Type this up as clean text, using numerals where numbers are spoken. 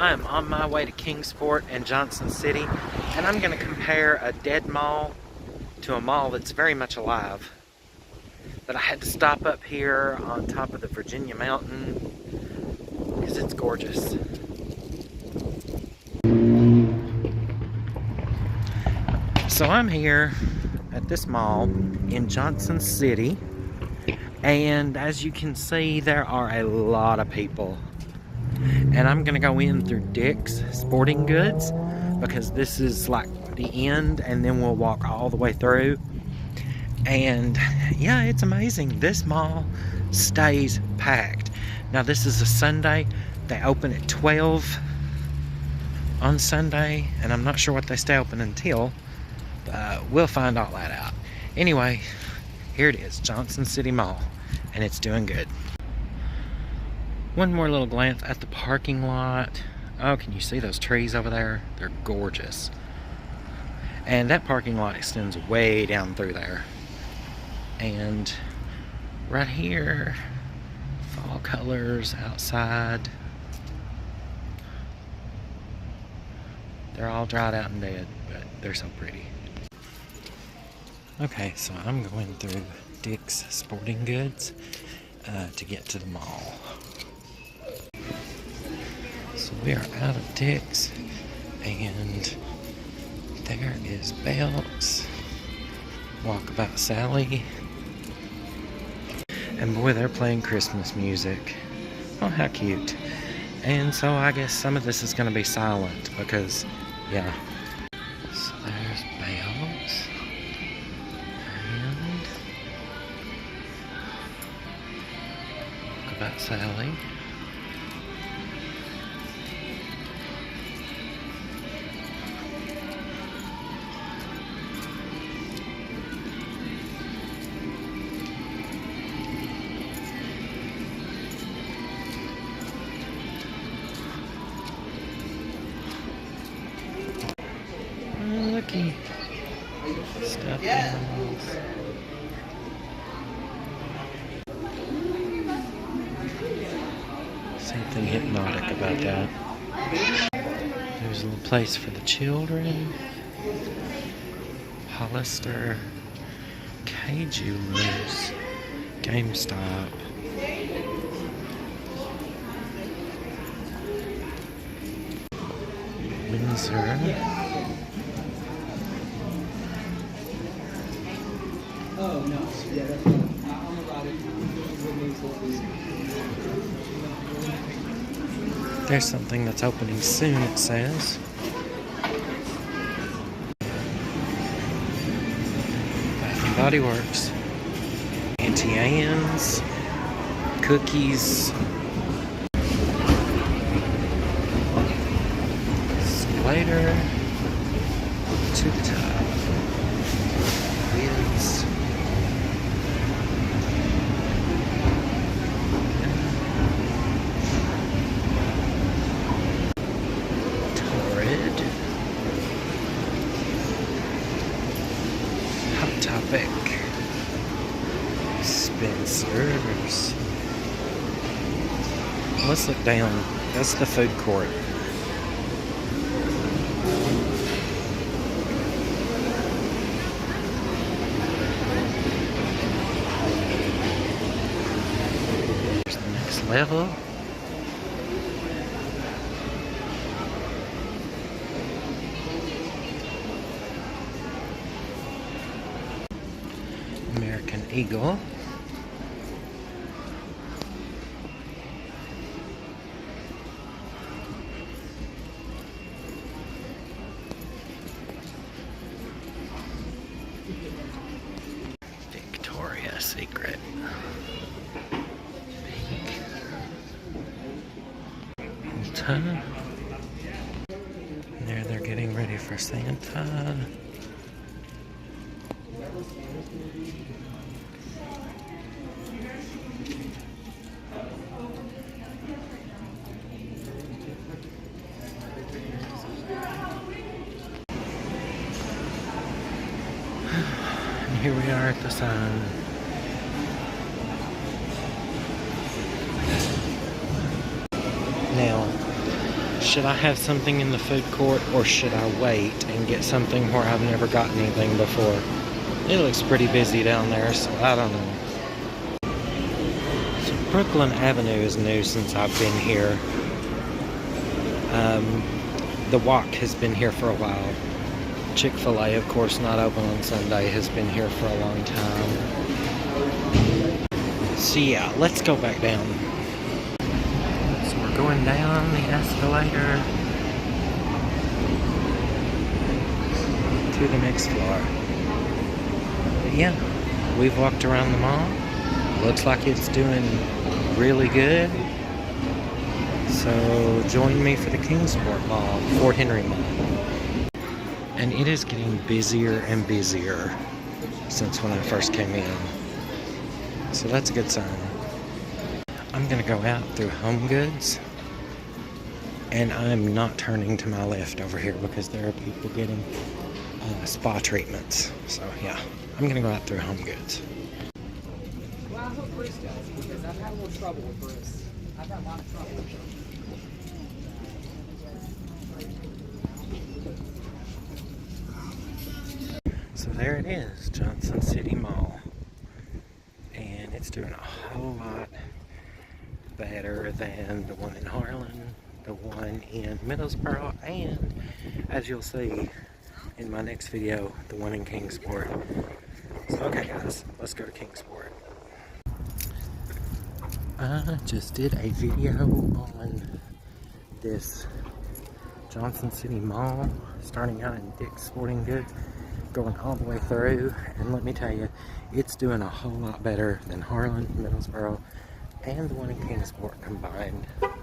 I am on my way to Kingsport and Johnson City, and I'm going to compare a dead mall to a mall that's very much alive. But I had to stop up here on top of the Virginia mountain because it's gorgeous. So I'm here at this mall in Johnson City, and as you can see, there are a lot of people. And I'm gonna go in through Dick's Sporting Goods because this is like the end, and then we'll walk all the way through. And yeah, it's amazing. This mall stays packed. Now this is a Sunday. They open at 12 on Sunday, and I'm not sure what they stay open until. We'll find all that out. Anyway, here it is, Johnson City Mall, and it's doing good. One more little glance at the parking lot. Oh, can you see those trees over there? They're gorgeous. And that parking lot extends way down through there. And right here, fall colors outside. They're all dried out and dead, but they're so pretty. Okay, so I'm going through Dick's Sporting Goods to get to the mall. So we are out of Dick's, and there is Belk's, Walkabout Sally, and boy, they're playing Christmas music. Oh, how cute. And so I guess some of this is going to be silent because, yeah. So there's Belk's, and Walkabout Sally. Looky, stuffed animals. Something hypnotic about that. There's a little place for the children. Hollister, K-Jewelers, GameStop. Windsor. Oh, no. Yeah, that's fine. I'm about it. There's something that's opening soon, it says. Bath and Body Works. Auntie Anne's. Cookies. Slater. To the top. Wiz. Topic. Spencer's. Let's look down. That's the food court. Here's the next level. American Eagle. Victoria's Secret. Pink. Ulta. There they're getting ready for Santa. And here we are at the sign. Now, Should I have something in the food court, or should I wait and get something where I've never gotten anything before? It looks pretty busy down there, so I don't know. So Brooklyn Avenue is new since I've been here. The Walk has been here for a while. Chick-fil-A, of course, not open on Sunday, has been here for a long time. So yeah, let's go back down. So we're going down the escalator to the next floor. But yeah, we've walked around the mall. Looks like it's doing really good. So join me for the Kingsport Mall, Fort Henry Mall. And it is getting busier and busier since when I first came in. So that's a good sign. I'm gonna go out through Home Goods, and I'm not turning to my left over here because there are people getting spa treatments. So yeah, I'm gonna go out through Home Goods. Well, I hope Bruce does, because I've had a little trouble with Bruce. I've had a lot of trouble with him. So there it is, Johnson City Mall. And it's doing a whole lot better than the one in Harlan, the one in Middlesboro, and as you'll see in my next video, the one in Kingsport. So okay guys, let's go to Kingsport. I just did a video on this Johnson City Mall, starting out in Dick's Sporting Goods, going all the way through, and let me tell you, it's doing a whole lot better than Harlan, Middlesboro, and the one in Kingsport combined.